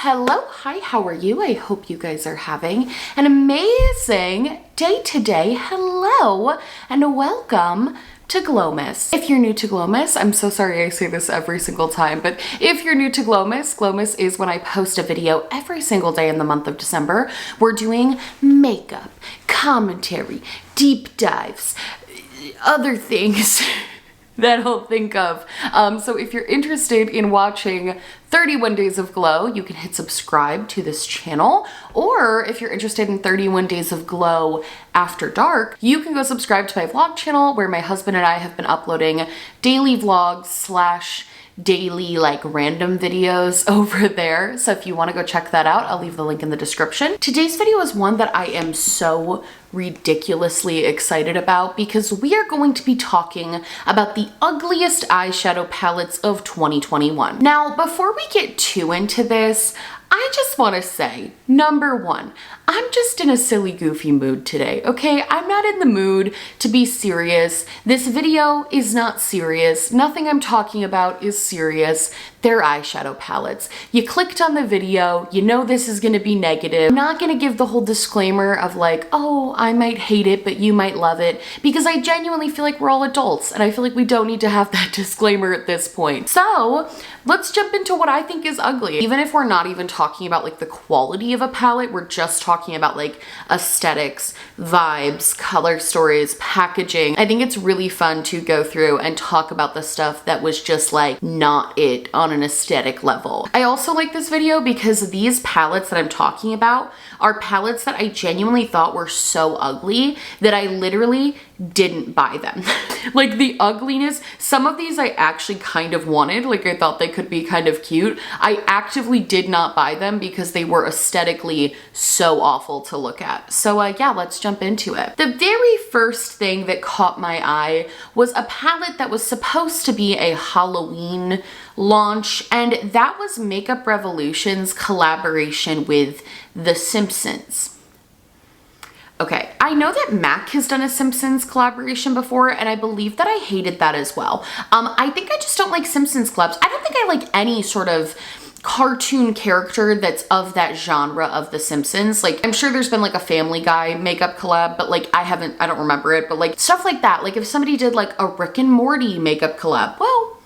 Hello, hi, how are you? I hope you guys are having an amazing day today. Hello and welcome to Glomus. If you're new to Glomus, I'm so sorry I say this every single time, but if you're new to Glomus, Glomus is when I post a video every single day in the month of December. We're doing makeup, commentary, deep dives, other things that I'll think of. So if you're interested in watching 31 Days of Glow, you can hit subscribe to this channel. Or if you're interested in 31 Days of Glow After Dark, you can go subscribe to my vlog channel where my husband and I have been uploading daily vlogs slash daily like random videos over there. So if you want to go check that out, I'll leave the link in the description. Today's video is one that I am so ridiculously excited about because we are going to be talking about the ugliest eyeshadow palettes of 2021. Now, before we get too into this, I just want to say, number one, I'm just in a silly, goofy mood today, okay? I'm not in the mood to be serious. This video is not serious. Nothing I'm talking about is serious. They're eyeshadow palettes. You clicked on the video, you know this is gonna be negative. I'm not gonna give the whole disclaimer of like, oh, I might hate it, but you might love it, because I genuinely feel like we're all adults, and I feel like we don't need to have that disclaimer at this point. So, let's jump into what I think is ugly. Even if we're not even talking about like the quality of a palette, we're just talking about like aesthetics, vibes, color stories, packaging. I think it's really fun to go through and talk about the stuff that was just like not it on an aesthetic level. I also like this video because these palettes that I'm talking about are palettes that I genuinely thought were so ugly that I literally didn't buy them. Like the ugliness, some of these I actually kind of wanted, like I thought they could be kind of cute. I actively did not buy them because they were aesthetically so awful to look at. So yeah, let's jump into it. The very first thing that caught my eye was a palette that was supposed to be a Halloween launch, and that was Makeup Revolution's collaboration with The Simpsons. Okay, I know that MAC has done a Simpsons collaboration before, and I believe that I hated that as well. I think I just don't like Simpsons collabs. I don't think I like any sort of cartoon character that's of that genre of The Simpsons. Like, I'm sure there's been like a Family Guy makeup collab, but like I don't remember it, but like stuff like that. Like if somebody did like a Rick and Morty makeup collab, well,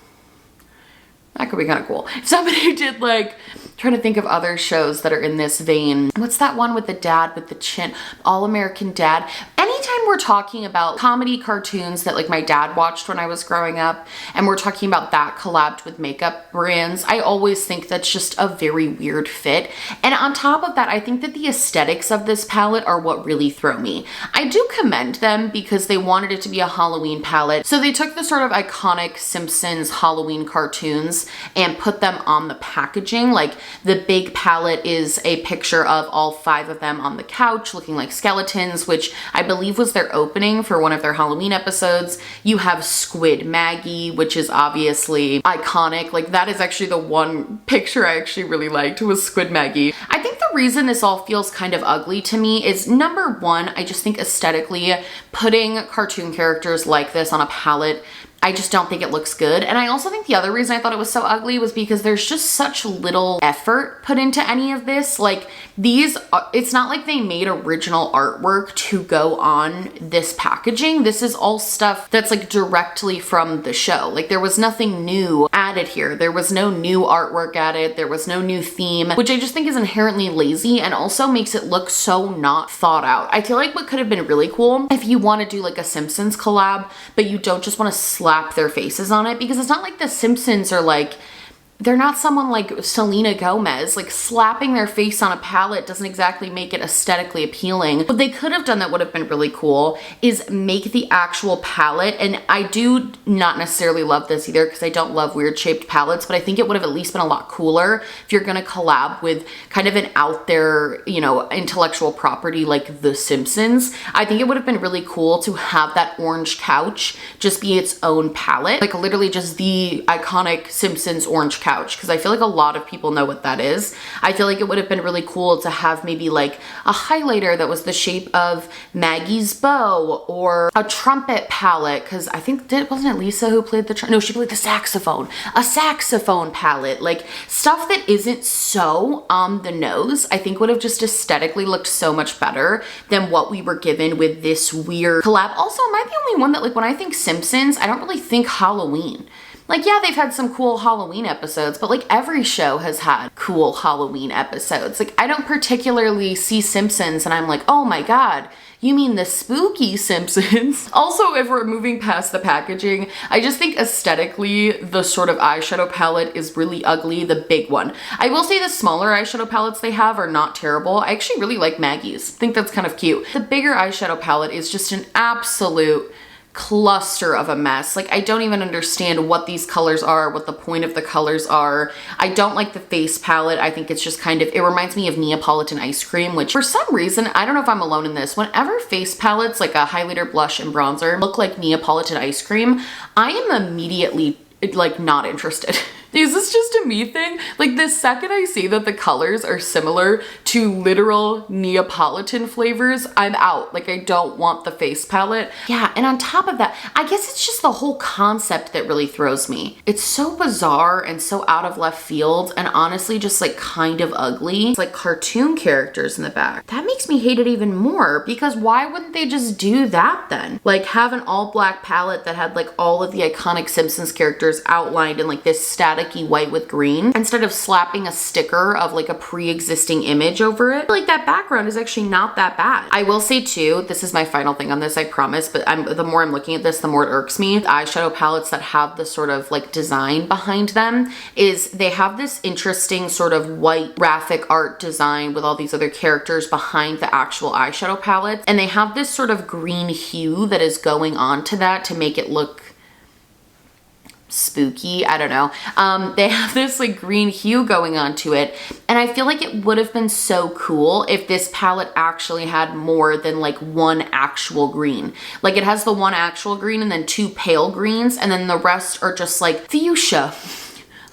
that could be kind of cool. If somebody did like, trying to think of other shows that are in this vein. What's that one with the dad with the chin? All American Dad. Anytime we're talking about comedy cartoons that like my dad watched when I was growing up, and we're talking about that collabed with makeup brands, I always think that's just a very weird fit. And on top of that, I think that the aesthetics of this palette are what really throw me. I do commend them because they wanted it to be a Halloween palette. So they took the sort of iconic Simpsons Halloween cartoons and put them on the packaging. Like the big palette is a picture of all 5 of them on the couch looking like skeletons, which I believe was their opening for one of their Halloween episodes. You have Squid Maggie, which is obviously iconic. Like that is actually the one picture I actually really liked, was Squid Maggie. I think the reason this all feels kind of ugly to me is, number one, I just think aesthetically putting cartoon characters like this on a palette, I just don't think it looks good. And I also think the other reason I thought it was so ugly was because there's just such little effort put into any of this. Like these, it's not like they made original artwork to go on this packaging. This is all stuff that's like directly from the show. Like there was nothing new added here. There was no new artwork added. There was no new theme, which I just think is inherently lazy and also makes it look so not thought out. I feel like what could have been really cool if you want to do like a Simpsons collab, but you don't just want to slap their faces on it, because it's not like the Simpsons are like, they're not someone like Selena Gomez. Like slapping their face on a palette doesn't exactly make it aesthetically appealing. What they could have done that would have been really cool is make the actual palette, and I do not necessarily love this either because I don't love weird shaped palettes, but I think it would have at least been a lot cooler if you're gonna collab with kind of an out there, you know, intellectual property like The Simpsons. I think it would have been really cool to have that orange couch just be its own palette, like literally just the iconic Simpsons orange couch couch, because I feel like a lot of people know what that is. I feel like it would have been really cool to have maybe like a highlighter that was the shape of Maggie's bow, or a trumpet palette, because I think, wasn't it Lisa who played the no, she played the saxophone. A saxophone palette, like stuff that isn't so on the nose, I think would have just aesthetically looked so much better than what we were given with this weird collab. Also, am I the only one that, like, when I think Simpsons, I don't really think Halloween? Like, yeah, they've had some cool Halloween episodes, but like every show has had cool Halloween episodes. Like, I don't particularly see Simpsons and I'm like, oh my God, you mean the spooky Simpsons? Also, if we're moving past the packaging, I just think aesthetically, the sort of eyeshadow palette is really ugly, the big one. I will say the smaller eyeshadow palettes they have are not terrible. I actually really like Maggie's. I think that's kind of cute. The bigger eyeshadow palette is just an absolute cluster of a mess. Like, I don't even understand what these colors are, what the point of the colors are. I don't like the face palette. I think it's just kind of, it reminds me of Neapolitan ice cream, which for some reason, I don't know if I'm alone in this, whenever face palettes like a highlighter, blush, and bronzer look like Neapolitan ice cream, I am immediately like not interested. Is this just a me thing? Like, the second I see that the colors are similar to literal Neapolitan flavors, I'm out. Like, I don't want the face palette. Yeah, and on top of that, I guess it's just the whole concept that really throws me. It's so bizarre and so out of left field, and honestly just like kind of ugly. It's like cartoon characters in the back. That makes me hate it even more, because why wouldn't they just do that then? Like, have an all black palette that had like all of the iconic Simpsons characters outlined in like this static white with green, instead of slapping a sticker of like a pre-existing image over it. Like, that background is actually not that bad. I will say too, this is my final thing on this, I promise, but the more I'm looking at this, the more it irks me. The eyeshadow palettes that have the sort of like design behind them is they have this interesting sort of white graphic art design with all these other characters behind the actual eyeshadow palette, and they have this sort of green hue that is going on to that to make it look spooky. I don't know. They have this like green hue going on to it, and I feel like it would have been so cool if this palette actually had more than like one actual green. Like, it has the one actual green and then two pale greens, and then the rest are just like fuchsia,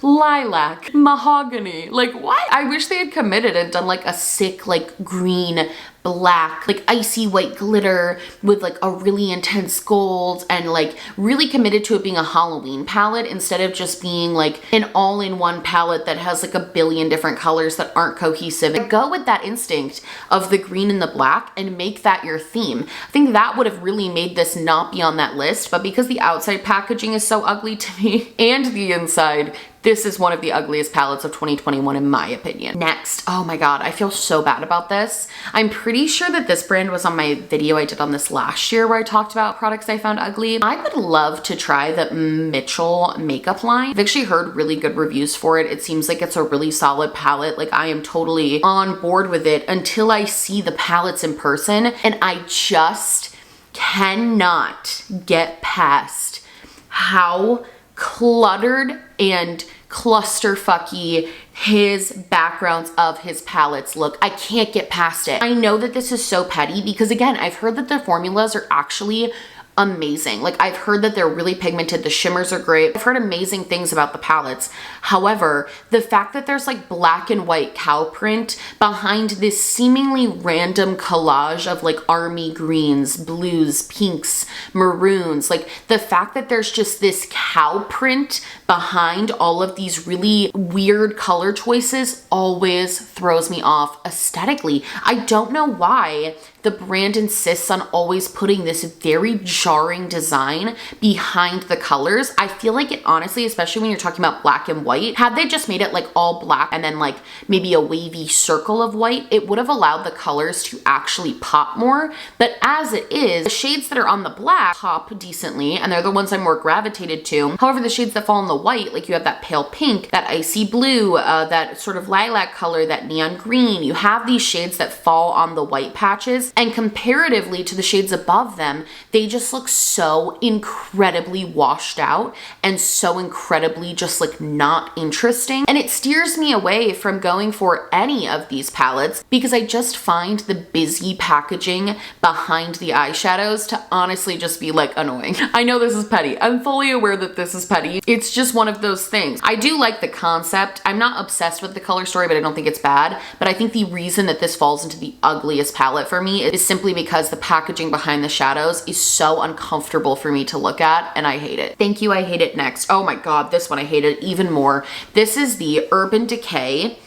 lilac, mahogany. Like, what? I wish they had committed and done like a sick like green, black, like icy white glitter with like a really intense gold, and like really committed to it being a Halloween palette instead of just being like an all-in-one palette that has like a billion different colors that aren't cohesive. Go with that instinct of the green and the black and make that your theme. I think that would have really made this not be on that list, but because the outside packaging is so ugly to me and the inside, this is one of the ugliest palettes of 2021 in my opinion. Next, oh my God, I feel so bad about this. I'm pretty sure that this brand was on my video I did on this last year where I talked about products I found ugly. I would love to try the Mitchell makeup line. I've actually heard really good reviews for it. It seems like it's a really solid palette. Like, I am totally on board with it until I see the palettes in person, and I just cannot get past how cluttered and clusterfucky his backgrounds of his palettes look. I can't get past it. I know that this is so petty because, again, I've heard that the formulas are actually amazing. Like, I've heard that they're really pigmented. The shimmers are great. I've heard amazing things about the palettes. However, the fact that there's like black and white cow print behind this seemingly random collage of like army greens, blues, pinks, maroons, like the fact that there's just this cow print behind all of these really weird color choices always throws me off aesthetically. I don't know why the brand insists on always putting this very jarring design behind the colors. I feel like it honestly, especially when you're talking about black and white, had they just made it like all black and then like maybe a wavy circle of white, it would have allowed the colors to actually pop more. But as it is, the shades that are on the black pop decently, and they're the ones I'm more gravitated to. However, the shades that fall on the white, like you have that pale pink, that icy blue, that sort of lilac color, that neon green, you have these shades that fall on the white patches And comparatively to the shades above them, they just look so incredibly washed out and so incredibly just like not interesting. And it steers me away from going for any of these palettes because I just find the busy packaging behind the eyeshadows to honestly just be like annoying. I know this is petty. I'm fully aware that this is petty. It's just one of those things. I do like the concept. I'm not obsessed with the color story, but I don't think it's bad. But I think the reason that this falls into the ugliest palette for me is simply because the packaging behind the shadows is so uncomfortable for me to look at, and I hate it. Thank you, I hate it next. Oh my God, this one I hate it even more. This is the Urban Decay.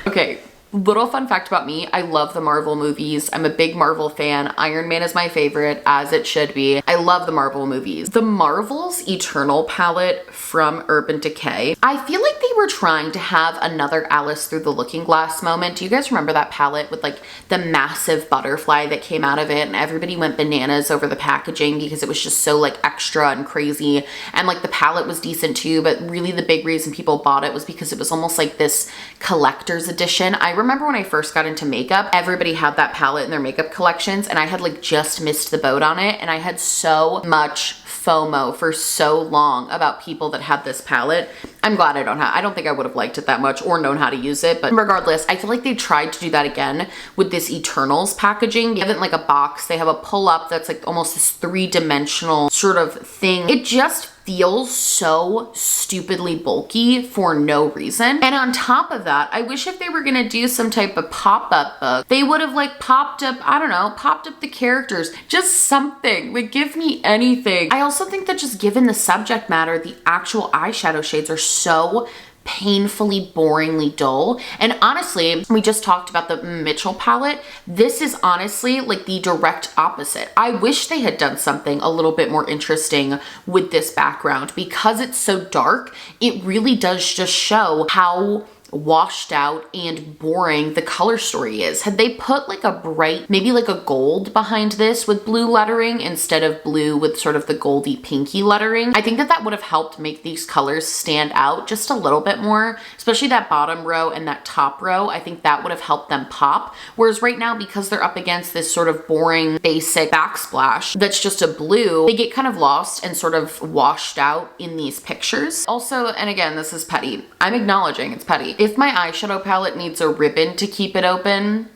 Okay. Little fun fact about me, I love the Marvel movies. I'm a big Marvel fan. Iron Man is my favorite, as it should be. I love the Marvel movies. The Marvel's Eternal palette from Urban Decay, I feel like they were trying to have another Alice Through the Looking Glass moment. Do you guys remember that palette with like the massive butterfly that came out of it and everybody went bananas over the packaging because it was just so like extra and crazy, and like the palette was decent too, but really the big reason people bought it was because it was almost like this collector's edition. I remember when I first got into makeup, everybody had that palette in their makeup collections and I had like just missed the boat on it, and I had so much FOMO for so long about people that had this palette. I'm glad I don't think I would have liked it that much or known how to use it, but regardless, I feel like they tried to do that again with this Eternals packaging. They have it in like a box. They have a pull up that's like almost this 3-dimensional sort of thing. It just feels so stupidly bulky for no reason. And on top of that, I wish if they were gonna do some type of pop-up book, they would have like popped up, I don't know, popped up the characters, just something, like give me anything. I also think that just given the subject matter, the actual eyeshadow shades are so painfully boringly dull. And honestly, we just talked about the Mitchell palette. This is honestly like the direct opposite. I wish they had done something a little bit more interesting with this background because it's so dark. It really does just show how washed out and boring the color story is. Had they put like a bright, maybe like a gold behind this with blue lettering instead of blue with sort of the goldy pinky lettering, I think that that would have helped make these colors stand out just a little bit more, especially that bottom row and that top row. I think that would have helped them pop. Whereas right now, because they're up against this sort of boring basic backsplash that's just a blue, they get kind of lost and sort of washed out in these pictures. Also, and again, this is petty. I'm acknowledging it's petty. If my eyeshadow palette needs a ribbon to keep it open,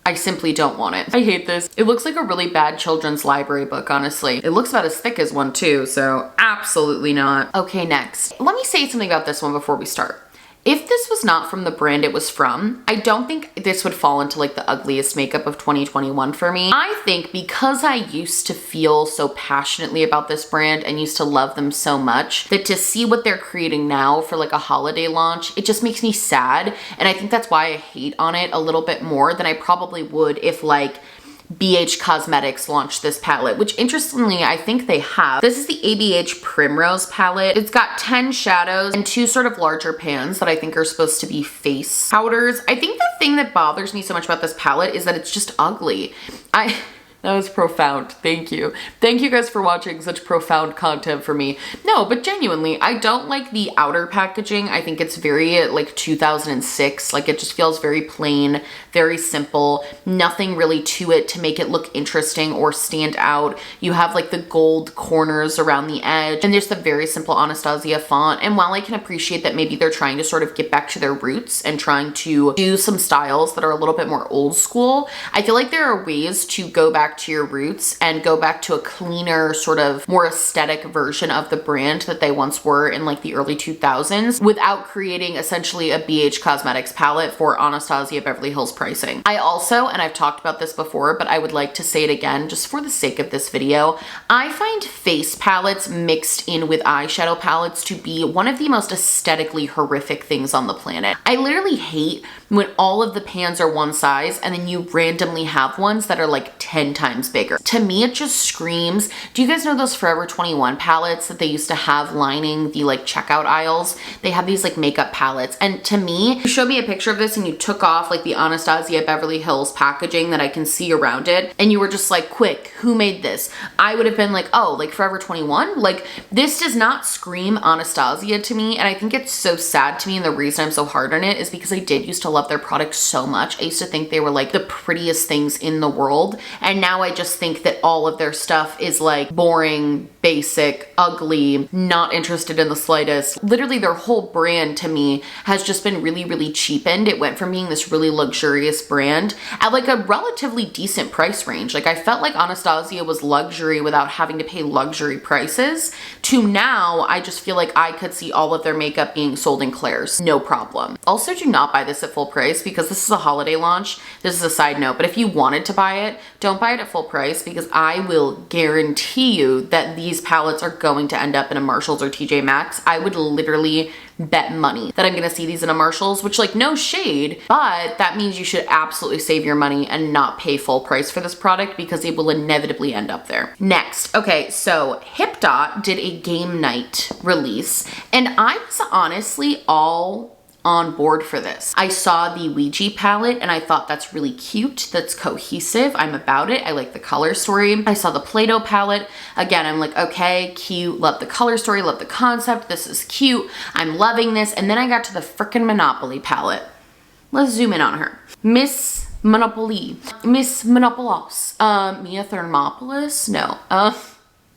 I simply don't want it. I hate this. It looks like a really bad children's library book, honestly. It looks about as thick as one too, so absolutely not. Okay, next. Let me say something about this one before we start. If this was not from the brand it was from, I don't think this would fall into like the ugliest makeup of 2021 for me. I think because I used to feel so passionately about this brand and used to love them so much, that to see what they're creating now for like a holiday launch, it just makes me sad. And I think that's why I hate on it a little bit more than I probably would if like BH Cosmetics launched this palette, which interestingly, I think they have. This is the ABH Primrose palette. It's got 10 shadows and 2 sort of larger pans that I think are supposed to be face powders. I think the thing that bothers me so much about this palette is that it's just ugly. That was profound. Thank you. Thank you guys for watching such profound content for me. No, but genuinely, I don't like the outer packaging. I think it's very like 2006. Like it just feels very plain, very simple, nothing really to it to make it look interesting or stand out. You have like the gold corners around the edge and there's the very simple Anastasia font. And while I can appreciate that maybe they're trying to sort of get back to their roots and trying to do some styles that are a little bit more old school, I feel like there are ways to go back to your roots and go back to a cleaner, sort of more aesthetic version of the brand that they once were in like the early 2000s without creating essentially a BH Cosmetics palette for Anastasia Beverly Hills pricing. I also, and I've talked about this before, but I would like to say it again just for the sake of this video, I find face palettes mixed in with eyeshadow palettes to be one of the most aesthetically horrific things on the planet. I literally hate when all of the pans are one size and then you randomly have ones that are like 10 times bigger. To me, it just screams. Do you guys know those Forever 21 palettes that they used to have lining the like checkout aisles? They have these like makeup palettes. And to me, you showed me a picture of this and you took off like the Anastasia Beverly Hills packaging that I can see around it. And you were just like, quick, who made this? I would have been like, oh, like Forever 21? Like this does not scream Anastasia to me. And I think it's so sad to me. And the reason I'm so hard on it is because I did used to love love their products so much. I used to think they were like the prettiest things in the world. And now I just think that all of their stuff is like boring, basic, ugly, not interested in the slightest. Literally their whole brand to me has just been really, really cheapened. It went from being this really luxurious brand at like a relatively decent price range. Like I felt like Anastasia was luxury without having to pay luxury prices, to now I just feel like I could see all of their makeup being sold in Claire's, no problem. Also, do not buy this at full price because this is a holiday launch. This is a side note, but if you wanted to buy it, don't buy it at full price because I will guarantee you that these palettes are going to end up in a Marshalls or TJ Maxx. I would literally bet money that I'm gonna see these in a Marshalls, which like no shade, but that means you should absolutely save your money and not pay full price for this product because it will inevitably end up there. Next, okay, so HipDot did a game night release and I was honestly all on board for this. I saw the Ouija palette and I thought that's really cute. That's cohesive. I'm about it. I like the color story. I saw the Play-Doh palette. Again, I'm like, okay, cute. Love the color story. Love the concept. This is cute. I'm loving this. And then I got to the frickin' Monopoly palette. Let's zoom in on her. Miss Monopoly. Miss Monopolos. Mia Thermopolis? No.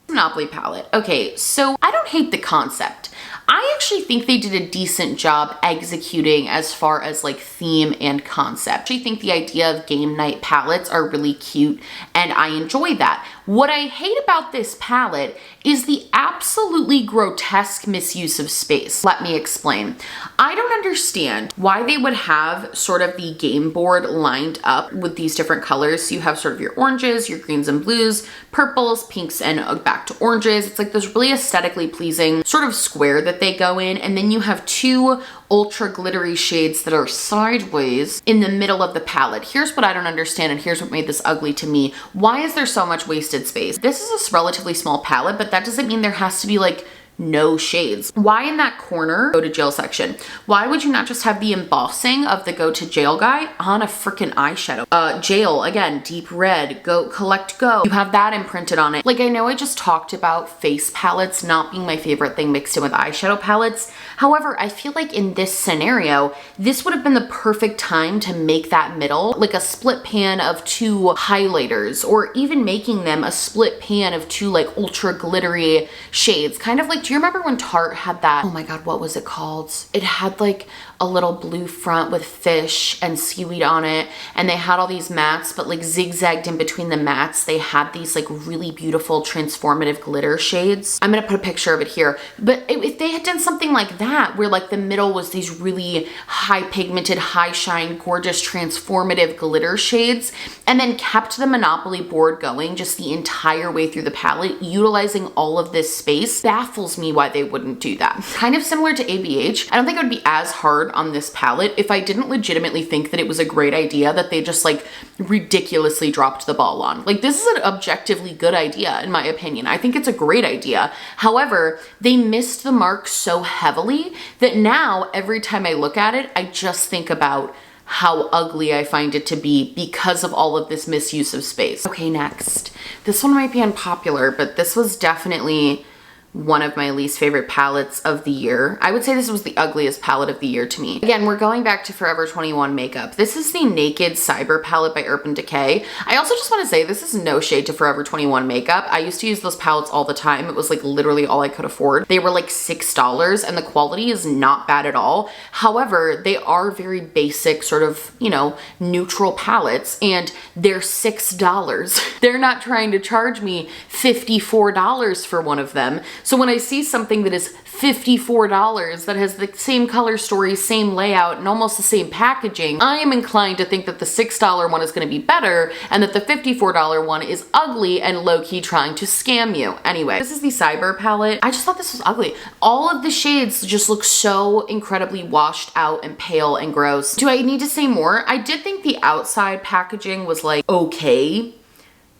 Monopoly palette. Okay, so I don't hate the concept. I actually think they did a decent job executing as far as like theme and concept. I actually think the idea of game night palettes are really cute and I enjoy that. What I hate about this palette is the absolutely grotesque misuse of space. Let me explain. I don't understand why they would have sort of the game board lined up with these different colors. So you have sort of your oranges, your greens and blues, purples, pinks, and back to oranges. It's like this really aesthetically pleasing sort of square that they go in. And then you have two ultra glittery shades that are sideways in the middle of the palette. Here's what I don't understand and here's what made this ugly to me. Why is there so much wasted space? This is a relatively small palette, but that doesn't mean there has to be like no shades. Why in that corner go to jail section? Why would you not just have the embossing of the go to jail guy on a freaking eyeshadow? Jail, again, deep red, go collect go. You have that imprinted on it. Like I know I just talked about face palettes not being my favorite thing mixed in with eyeshadow palettes. However, I feel like in this scenario, this would have been the perfect time to make that middle like a split pan of two highlighters or even making them a split pan of two like ultra glittery shades. Kind of like, do you remember when Tarte had that, oh my God, what was it called? It had like a little blue front with fish and seaweed on it. And they had all these mattes, but like zigzagged in between the mattes, they had these like really beautiful transformative glitter shades. I'm gonna put a picture of it here. But if they had done something like that, where like the middle was these really high pigmented, high shine, gorgeous, transformative glitter shades, and then kept the Monopoly board going just the entire way through the palette, utilizing all of this space, baffles me why they wouldn't do that. Kind of similar to ABH. I don't think it would be as hard on this palette if I didn't legitimately think that it was a great idea that they just like ridiculously dropped the ball on. Like this is an objectively good idea in my opinion. I think it's a great idea. However, they missed the mark so heavily that now every time I look at it, I just think about how ugly I find it to be because of all of this misuse of space. Okay, next. This one might be unpopular, but this was definitely one of my least favorite palettes of the year. I would say this was the ugliest palette of the year to me. Again, we're going back to Forever 21 makeup. This is the Naked Cyber palette by Urban Decay. I also just want to say this is no shade to Forever 21 makeup. I used to use those palettes all the time. It was like literally all I could afford. They were like $6 and the quality is not bad at all. However, they are very basic sort of, you know, neutral palettes and they're $6. They're not trying to charge me $54 for one of them. So when I see something that is $54 that has the same color story, same layout, and almost the same packaging, I am inclined to think that the $6 one is going to be better and that the $54 one is ugly and low-key trying to scam you. Anyway, this is the Cyber palette. I just thought this was ugly. All of the shades just look so incredibly washed out and pale and gross. Do I need to say more? I did think the outside packaging was like okay,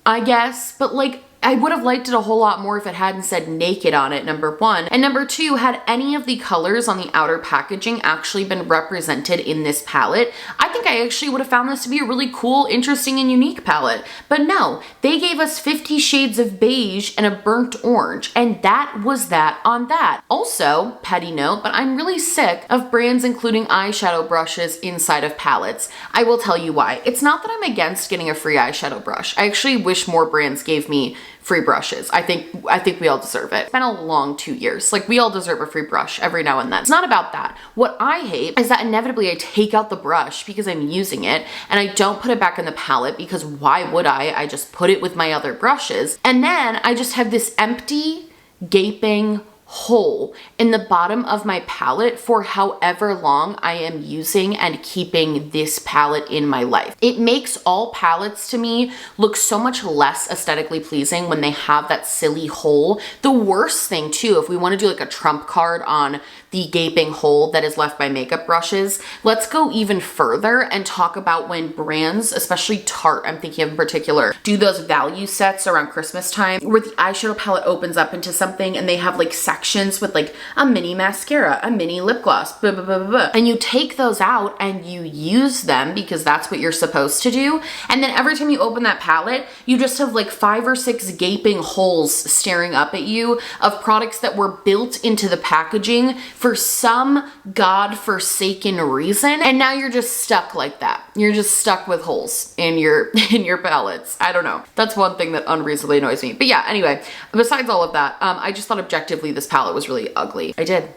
I guess, but like I would have liked it a whole lot more if it hadn't said naked on it, number one. And number two, had any of the colors on the outer packaging actually been represented in this palette, I think I actually would have found this to be a really cool, interesting, and unique palette. But no, they gave us 50 shades of beige and a burnt orange, and that was that on that. Also, petty note, but I'm really sick of brands including eyeshadow brushes inside of palettes. I will tell you why. It's not that I'm against getting a free eyeshadow brush. I actually wish more brands gave me free brushes. I think we all deserve it. It's been a long 2 years. Like, we all deserve a free brush every now and then. It's not about that. What I hate is that inevitably I take out the brush because I'm using it and I don't put it back in the palette because why would I? I just put it with my other brushes. And then I just have this empty, gaping hole in the bottom of my palette for however long I am using and keeping this palette in my life. It makes all palettes to me look so much less aesthetically pleasing when they have that silly hole. The worst thing too, if we want to do like a trump card on the gaping hole that is left by makeup brushes, let's go even further and talk about when brands, especially Tarte, I'm thinking of in particular, do those value sets around Christmas time where the eyeshadow palette opens up into something and they have like sections with like a mini mascara, a mini lip gloss, blah, blah, blah, blah, blah. And you take those out and you use them because that's what you're supposed to do. And then every time you open that palette, you just have like 5 or 6 gaping holes staring up at you of products that were built into the packaging for some godforsaken reason, and now you're just stuck like that. You're just stuck with holes in your palettes. I don't know. That's one thing that unreasonably annoys me. But yeah, anyway, besides all of that, I just thought objectively this palette was really ugly. I didn't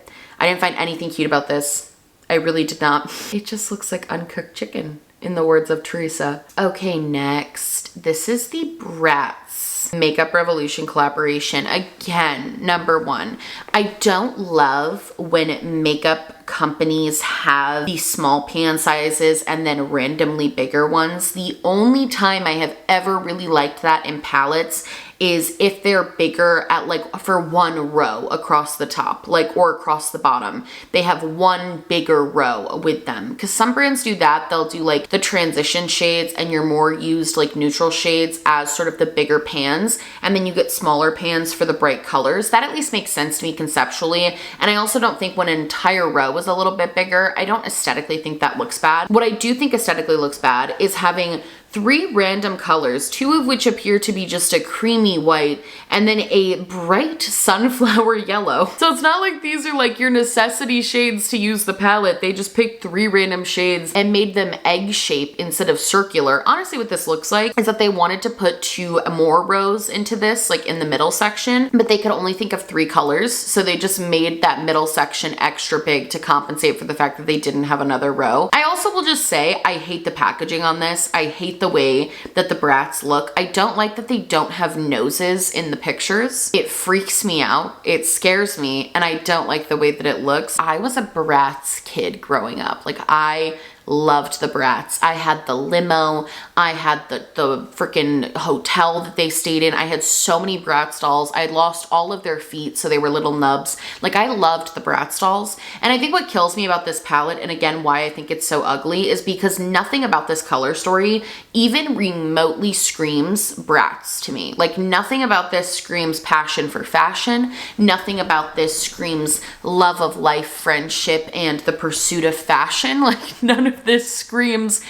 find anything cute about this. I really did not. It just looks like uncooked chicken, in the words of Teresa. Okay, next. This is the Bratz Makeup Revolution collaboration. Again, number one, I don't love when makeup companies have these small pan sizes and then randomly bigger ones. The only time I have ever really liked that in palettes is if they're bigger at like for one row across the top, like, or across the bottom. They have one bigger row with them. Because some brands do that. They'll do like the transition shades and your more used like neutral shades as sort of the bigger pans. And then you get smaller pans for the bright colors. That at least makes sense to me conceptually. And I also don't think when an entire row is a little bit bigger, I don't aesthetically think that looks bad. What I do think aesthetically looks bad is having 3 random colors, 2 of which appear to be just a creamy white and then a bright sunflower yellow. So it's not like these are like your necessity shades to use the palette. They just picked 3 random shades and made them egg shape instead of circular. Honestly, what this looks like is that they wanted to put 2 more rows into this, like in the middle section, but they could only think of 3 colors. So they just made that middle section extra big to compensate for the fact that they didn't have another row. I also will just say, I hate the packaging on this. I hate the way that the Bratz look. I don't like that they don't have noses in the pictures. It freaks me out. It scares me, and I don't like the way that it looks. I was a Bratz kid growing up. Like, I loved the Bratz. I had the limo. I had the freaking hotel that they stayed in. I had so many Bratz dolls. I had lost all of their feet, so they were little nubs. Like, I loved the Bratz dolls. And I think what kills me about this palette, and again, why I think it's so ugly, is because nothing about this color story even remotely screams Bratz to me. Like, nothing about this screams passion for fashion. Nothing about this screams love of life, friendship, and the pursuit of fashion. Like, none of this screams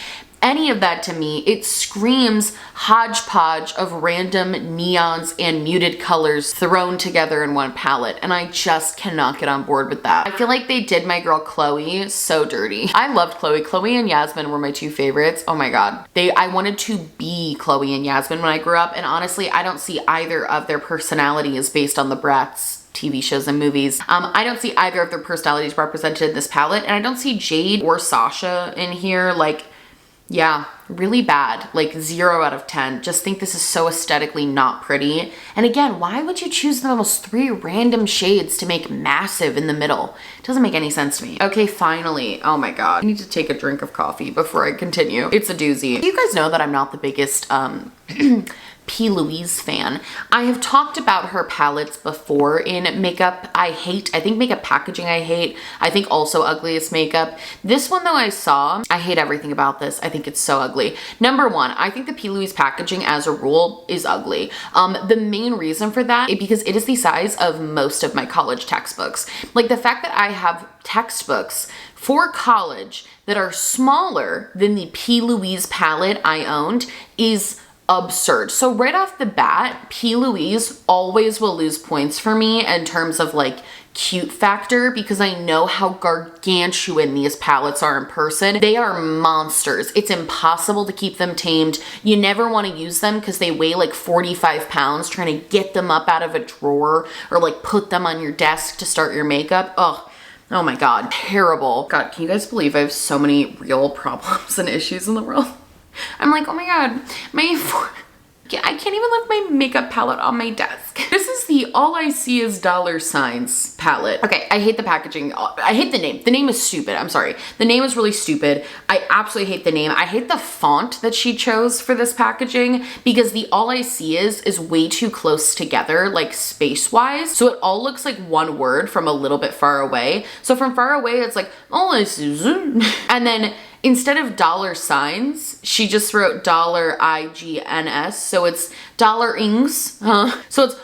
any of that to me. It screams hodgepodge of random neons and muted colors thrown together in one palette, and I just cannot get on board with that. I feel like they did my girl Chloe so dirty. I loved Chloe. Chloe and Yasmin were my 2 favorites. Oh my god. I wanted to be Chloe and Yasmin when I grew up, and honestly, I don't see either of their personalities based on the Bratz TV shows and movies. I don't see either of their personalities represented in this palette, and I don't see Jade or Sasha in here. Like, yeah, really bad. Like 0 out of 10. Just think this is so aesthetically not pretty. And again, why would you choose the almost 3 random shades to make massive in the middle? It doesn't make any sense to me. Okay, finally. Oh my god. I need to take a drink of coffee before I continue. It's a doozy. You guys know that I'm not the biggest P. Louise fan. I have talked about her palettes before in makeup I hate. I think makeup packaging I hate. I think also ugliest makeup. This one though I hate everything about this. I think it's so ugly. Number one, I think the P. Louise packaging as a rule is ugly. The main reason for that is because it is the size of most of my college textbooks. Like the fact that I have textbooks for college that are smaller than the P. Louise palette I owned is absurd. So right off the bat, P. Louise always will lose points for me in terms of like cute factor because I know how gargantuan these palettes are in person. They are monsters. It's impossible to keep them tamed. You never want to use them because they weigh like 45 pounds trying to get them up out of a drawer or like put them on your desk to start your makeup. Oh my God, terrible. God, can you guys believe I have so many real problems and issues in the world? I'm like, oh my God, I can't even lift my makeup palette on my desk. This is the All I See Is Dollar Signs palette. Okay, I hate the packaging. I hate the name. The name is stupid. I'm sorry. The name is really stupid. I absolutely hate the name. I hate the font that she chose for this packaging because the All I See is way too close together, like space-wise. So it all looks like one word from a little bit far away. So from far away, it's like, All I See Is, and then instead of dollar signs, she just wrote $IGNS, so it's dollar-ings. So it's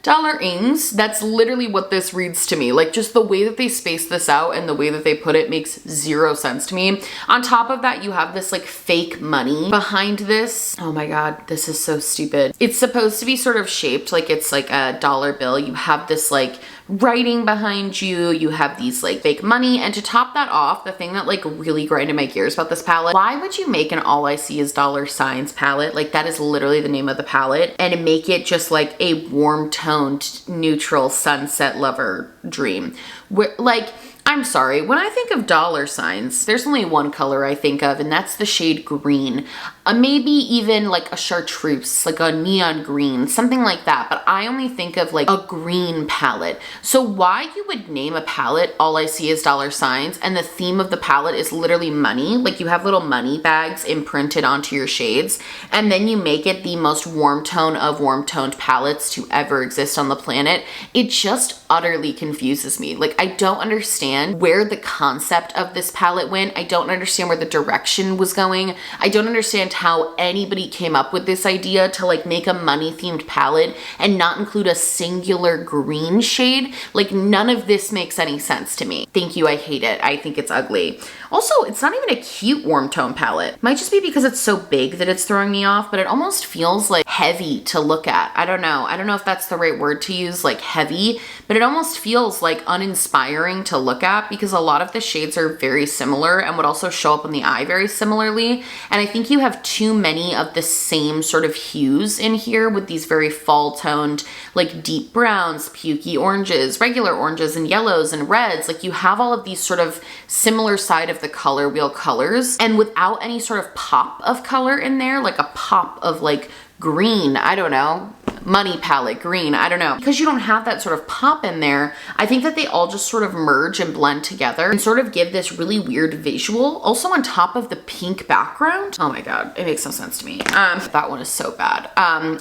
$dollar-ings. That's literally what this reads to me. Like just the way that they space this out and the way that they put it makes zero sense to me. On top of that, you have this like fake money behind this. Oh my God, this is so stupid. It's supposed to be sort of shaped like it's like a dollar bill. You have this like writing behind you, you have these like fake money, and to top that off, the thing that like really grinded my gears about this palette, why would you make an All I See Is Dollar Signs palette? Like that is literally the name of the palette, and make it just like a warm toned neutral sunset lover dream. Where like, I'm sorry, when I think of dollar signs, there's only one color I think of, and that's the shade green. Maybe even like a chartreuse, like a neon green, something like that. But I only think of like a green palette. So why you would name a palette All I See Is Dollar Signs and the theme of the palette is literally money, like you have little money bags imprinted onto your shades, and then you make it the most warm tone of warm toned palettes to ever exist on the planet. It just utterly confuses me. Like I don't understand where the concept of this palette went. I don't understand where the direction was going. I don't understand how anybody came up with this idea to like make a money themed palette and not include a singular green shade. Like none of this makes any sense to me. Thank you, I hate it. I think it's ugly. Also, it's not even a cute warm tone palette. Might just be because it's so big that it's throwing me off, but it almost feels like heavy to look at. I don't know. I don't know if that's the right word to use, like heavy, but it almost feels like uninspiring to look at because a lot of the shades are very similar and would also show up in the eye very similarly. And I think you have too many of the same sort of hues in here with these very fall toned, like deep browns, pukey oranges, regular oranges and yellows and reds. Like you have all of these sort of similar side of the color wheel colors and without any sort of pop of color in there, like a pop of like green, I don't know, money palette green, I don't know. Because you don't have that sort of pop in there, I think that they all just sort of merge and blend together and sort of give this really weird visual. Also on top of the pink background. Oh my God, it makes no sense to me. That one is so bad.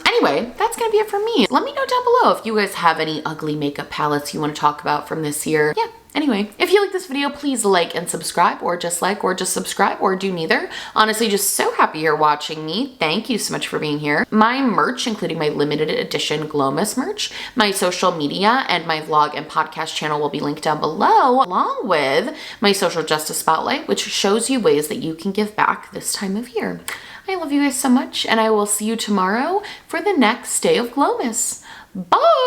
Anyway, that's gonna be it for me. Let me know down below if you guys have any ugly makeup palettes you want to talk about from this year. Yeah. Anyway, if you like this video, please like and subscribe, or just subscribe, or do neither. Honestly, just so happy you're watching me. Thank you so much for being here. My merch, including my limited edition Glowmas merch, my social media, and my vlog and podcast channel will be linked down below, along with my social justice spotlight, which shows you ways that you can give back this time of year. I love you guys so much, and I will see you tomorrow for the next day of Glowmas. Bye!